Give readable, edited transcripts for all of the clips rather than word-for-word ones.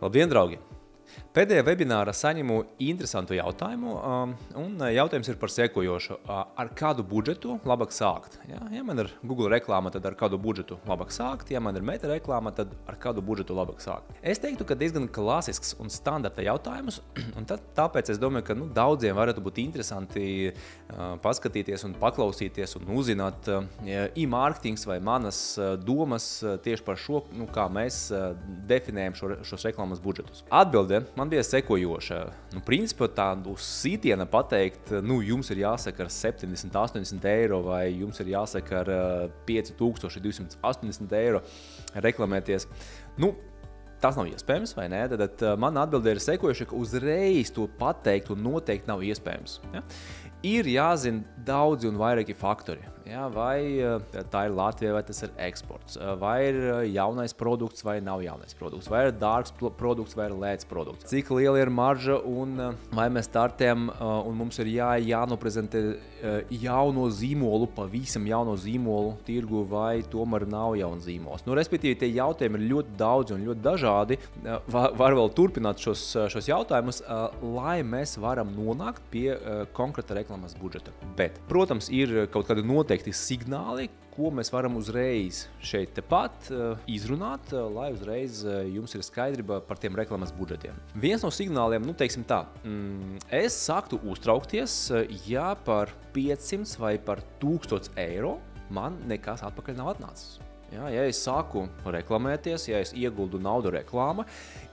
Labdien, draugi! Pēdējā webināra saņemu interesantu jautājumu, un jautājums ir par sekojošu. Ar kādu budžetu labāk sākt? Ja man ir Google reklāma, tad ar kādu budžetu labāk sākt? Ja man ir Meta reklāma, tad ar kādu budžetu labāk sākt? Es teiktu, ka diezgan klasisks un standarta jautājums, un tāpēc es domāju, ka daudziem varētu būt interesanti paskatīties un paklausīties un uzzināt e-marketings vai manas domas tieši par šo, kā mēs definējam šos reklāmas budžetus. Atbilde man bija sekojoša. Principā tādu sitiena pateikt, jums ir jāsaka ar 70-80 eiro vai jums ir jāsaka ar 5280 eiro reklamēties. Tas nav iespējams, vai ne? Tad mana atbilde ir sekojoša, ka uzreiz to pateikt un noteikti nav iespējams. Ja? Ir jāzina daudzi un vairāki faktori. Ja? Vai tā ir Latvija, vai tas ir eksports, vai ir jaunais produkts, vai nav jaunais produkts, vai ir dārgs produkts, vai ir lēts produkts. Cik liela ir marža un vai mēs startējam un mums ir jānoprezentē jauno zīmolu, pavisam jauno zīmolu tirgu, vai tomēr nav jauns zīmols. Respektīvi, tie jautājumi ir ļoti daudz un ļoti dažādi. Var vēl turpināt šos jautājumus, lai mēs varam nonākt pie konkrēta reklāmas budžeta. Bet, protams, ir kaut kādi noteikti signāli, ko mēs varam uzreiz šeit tepat izrunāt, lai uzreiz jums ir skaidrība par tiem reklāmas budžetiem. Viens no signāliem, teiksim tā, es sāktu uztraukties, ja par 500 vai par 1000 eiro man nekas atpakaļ nav atnācis. Ja es sāku reklamēties, ja es ieguldu naudu reklāma,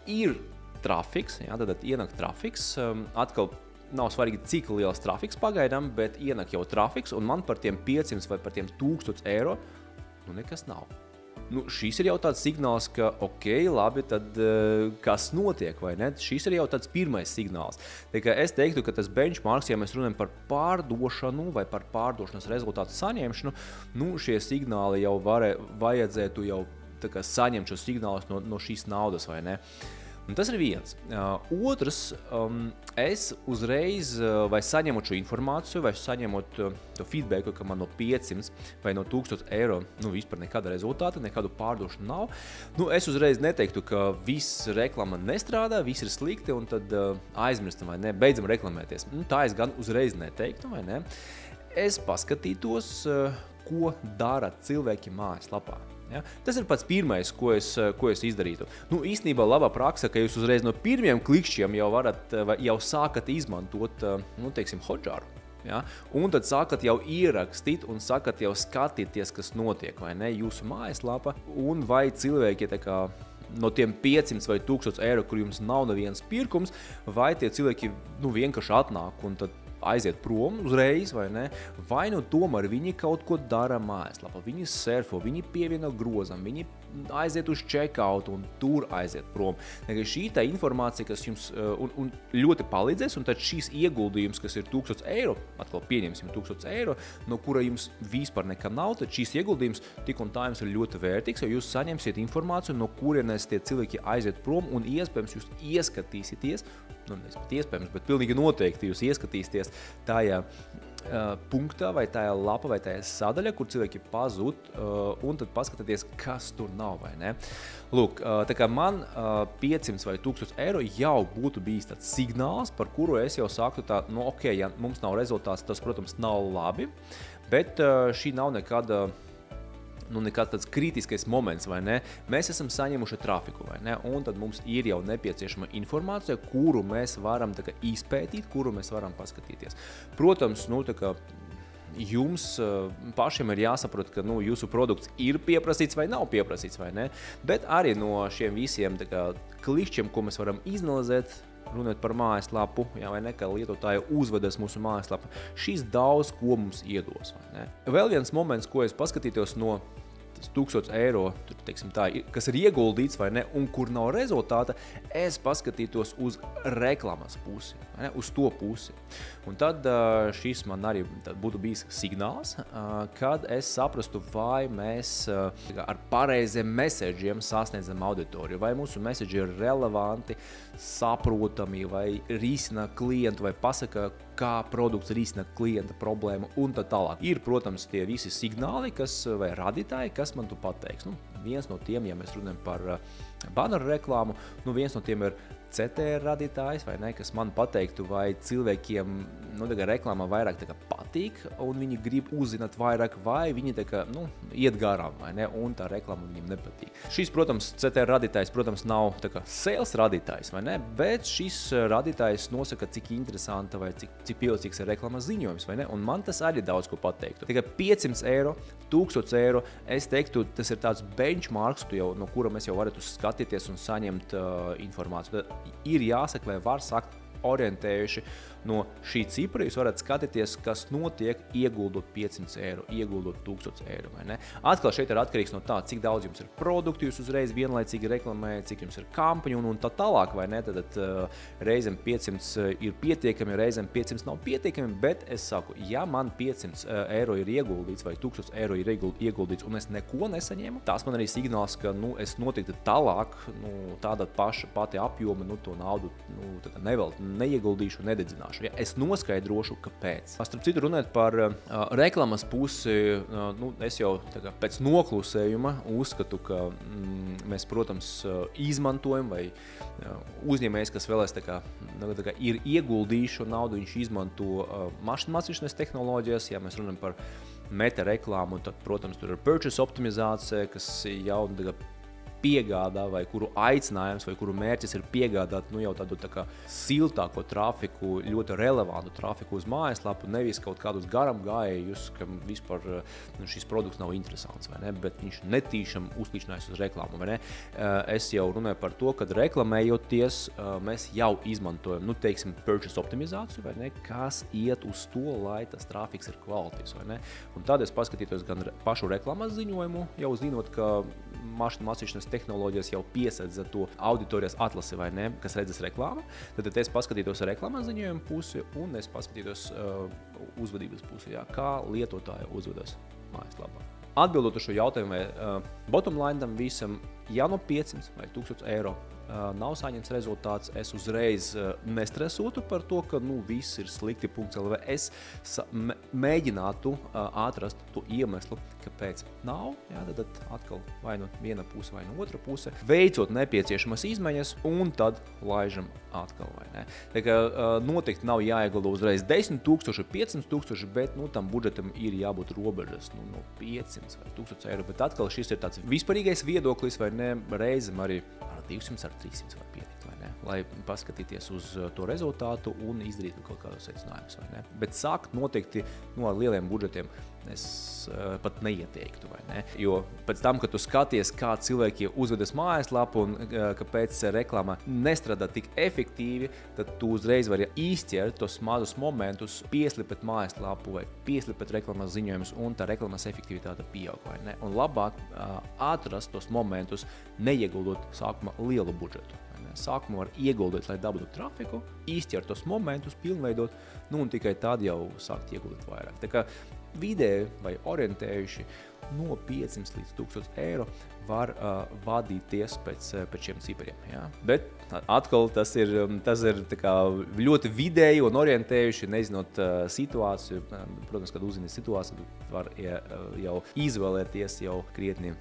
ir trafiks, tad ienāk trafiks, atkal nav svarīgi, cik liels trafiks pagaidām, bet ienāk jau trafiks, un man par tiem 500 vai par tiem 1000 eiro nekas nav. Šis ir jau tāds signāls, ka ok, labi, tad kas notiek, vai ne? Šis ir jau tāds pirmais signāls. Es teiktu, ka tas benchmarks, ja mēs runājam par pārdošanu vai par pārdošanas rezultātu saņemšanu, šie signāli jau vajadzētu jau saņemt šos signālus no šīs naudas, vai ne? Un tas ir viens. Otrs, es uzreiz vai saņemot šo informāciju, vai saņemot to feedbacku, ka man no 500 vai no 1000 eiro vispār nekāda rezultāta, nekādu pārdošanu nav, es uzreiz neteiktu, ka viss reklama nestrādā, viss ir slikti un tad aizmirstam vai ne, beidzam reklamēties. Tā es gan uzreiz neteiktu, vai ne. Es paskatītos, ko dara cilvēki mājaslapā. Ja? Tas ir pats pirmais, ko es izdarītu. Īstenībā labā praksa, ka jūs uzreiz no pirmiem klikšķiem jau sākat izmantot, teiksim, Hotjar. Ja? Un tad sākat jau ierakstīt un sākat jau skatīties, kas notiek, vai ne, jūsu mājaslapa, un vai cilvēki no tiem 500 vai 1000 eiro, kur jums nav neviens pirkums, vai tie cilvēki vienkārši atnāk un tad aiziet prom uzreiz, vai ne? Vai tomēr viņi kaut ko dara mājaslapā, viņi surfo, viņi pievieno grozam, viņi aiziet uz checkout un tur aiziet prom. Šī tā informācija, kas jums un ļoti palīdzēs, un tad šīs ieguldījums, kas ir 1000 eiro, atkal pieņemsim 1000 eiro, no kura jums vispār nekā nav, tad šīs ieguldījums tik un tā jums ir ļoti vērtīgs, jo jūs saņemsiet informāciju, no kurienes tie cilvēki aiziet prom, un iespējams jūs ieskatīsieties, iespējams, bet pilnīgi noteikti jūs ieskatīsieties tajā punktā vai tajā lapa vai tajā sadaļa, kur cilvēki pazūd, un tad paskatāties, kas tur nav, vai ne? Lūk, tā kā man 500 vai 1000 eiro jau būtu bijis tāds signāls, par kuru es jau sāktu ok, ja mums nav rezultāts, tas, protams, nav labi, bet šī nav nekāds tāds kritiskais moments, vai ne? Mēs esam saņemuši trafiku, vai ne? Un tad mums ir jau nepieciešama informācija, kuru mēs varam izpētīt, kuru mēs varam paskatīties. Protams, jums pašiem ir jāsaprot, ka jūsu produkts ir pieprasīts vai nav pieprasīts, vai ne? Bet arī no šiem visiem klikšķiem, ko mēs varam izanalizēt, runāt par mājaslapu, vai ne, ka lietotāji uzvedas mūsu mājaslapa, šis daudz ko mums iedos, vai ne. Vēl viens moments, ko es paskatītos no 1000 eiro, teiksim tā, kas ir ieguldīts, vai ne, un kur nav rezultāta, es paskatītos uz reklāmas pusi, vai ne, uz to pusi. Un tad šis man arī būtu bijis signāls, kad es saprastu, vai mēs ar pareiziem meseģiem sasniedzam auditoriju, vai mūsu meseģi ir relevanti, saprotami, vai risina klientu, vai pasaka, kā produkts risina klienta problēmu un tā tālāk. Ir, protams, tie visi signāli, vai radītāji, kas man tu pateiks. Viens no tiem, ja mēs runājam par baneru reklāmu, viens no tiem ir CTR radītājs, vai ne, kas man pateiktu, vai cilvēkiem reklāmā vairāk patīk, un viņi grib uzzināt vairāk, vai viņi iet garām, vai ne, un tā reklāma viņiem nepatīk. Šis, protams, CTR radītājs, nav sales radītājs, vai ne, bet šis radītājs nosaka, cik interesanta vai cik pievilcīgs ir reklāmas ziņojums, vai ne, un man tas arī daudz ko pateiktu. 500 eiro, 1000 eiro, es teiktu, tas ir tāds benchmarks, no kura mēs jau varētu skatīties un saņemt informāciju. Ir jāsaka, vai var sakt orientējuši no šī cipra, jūs varat skatīties, kas notiek ieguldot 500 eiro, ieguldot 1000 eiro, vai ne? Atkal šeit ir atkarīgs no tā, cik daudz jums ir produktu, jūs uzreiz vienlaicīgi reklamējat, cik jums ir kampaņu un tā tālāk, vai ne? Tad reizēm 500 ir pietiekami, reizēm 500 nav pietiekami, bet es saku, ja man 500 eiro ir ieguldīts vai 1000 eiro ir ieguldīts un es neko nesaņēmu, tas man arī signāls, ka es noteikti tālāk, tāda pati apjoma, to naudu neieguldīšu, nededzināšu. Ja es noskaidrošu, kāpēc. Starp citu, runājot par reklāmas pusi, es jau pēc noklusējuma uzskatu, ka mēs, protams, izmantojam vai uzņēmējs, kas vēlēs ir ieguldījuši naudu, viņš izmanto mašīnmācīšanas tehnoloģijas. Ja mēs runājam par meta reklāmu, tad, protams, tur ir purchase optimizācija, kas jau piegādā vai kuru aicinājums vai kuru mērķis ir piegādāt jau tādu siltāko trafiku, ļoti relevantu trafiku uz mājaslapu, nevis kaut kādus garam gājējus, kam vispār šis produkts nav interesants, vai ne, bet viņš netīšām uzklīšanājas uz reklāmu, vai ne. Es jau runāju par to, kad reklamējoties, mēs jau izmantojam, teiksim, purchase optimizāciju, vai ne, kas iet uz to, lai tas trafiks ir kvalitīvs, vai ne. Un tad es paskatītos gan pašu reklāmas ziņojumu, jau zinot, ka mašīnmācīšanas tehnoloģijas jau piesedza to auditorijas atlasi, vai ne, kas redzas reklāmu. Tad es paskatītos reklāmas ziņojumu pusi un es paskatītos uzvedības pusi, kā lietotāja uzvedas mājaslapā. Atbildot uz šo jautājumu, vai bottom line tam visam, ja no 500 vai 1000 eiro nav saņemts rezultāts, es uzreiz nestresotu par to, ka viss ir slikti. Es mēģinātu atrast to iemeslu, kāpēc nav. Tad atkal vai no viena puse vai no otra puse, veicot nepieciešamas izmaiņas un tad laižam atkal, vai ne. Tā kā noteikti nav jāiegulda uzreiz 10 000, 500 000, bet tam budžetam ir jābūt robežas no 500 vai 1000 eiro. Bet atkal šis ir tāds vispārīgais viedoklis, vai ne, reizēm arī 200 ar 300 var pietikt, vai ne, lai paskatīties uz to rezultātu un izdarītu kaut kādus secinājumus, vai ne. Bet sākt noteikti ar lieliem budžetiem es pat neieteiktu, vai ne, jo pēc tam, kad tu skaties, kā cilvēki uzvedas mājaslapu un kāpēc reklāma nestrādā tik efektīvi, tad tu uzreiz vari izķert tos mazus momentus, pieslipēt mājaslapu vai pieslipēt reklāmas ziņojumus un tā reklāmas efektivitāte pieaug, vai ne. Un labāk atrast tos momentus, neieguldot sākumā lielu budžetu. Sākumā var ieguldīt, lai dabūtu trafiku, izķert tos momentus, pilnveidot, un tikai tad jau sākt ieguldīt vairāk. Tā kā vidēji vai orientējuši no 500 līdz 1000 eiro var vadīties pēc šiem cipariem. Ja? Bet atkal tas ir ļoti vidēji un orientējuši, nezinot situāciju. Protams, kad uzzini situāciju, var jau izvēlēties jau krietni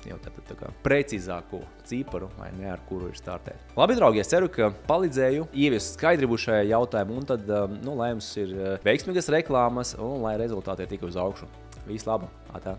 precīzāku ciparu, vai ne, ar kuru ir startēt. Labi, draugi, es ceru, ka palīdzēju ieviest skaidrību šajā jautājumā, un tad, lai jums ir veiksmīgas reklāmas un lai rezultāti ir tikai uz augšu. Visu labu! Atā!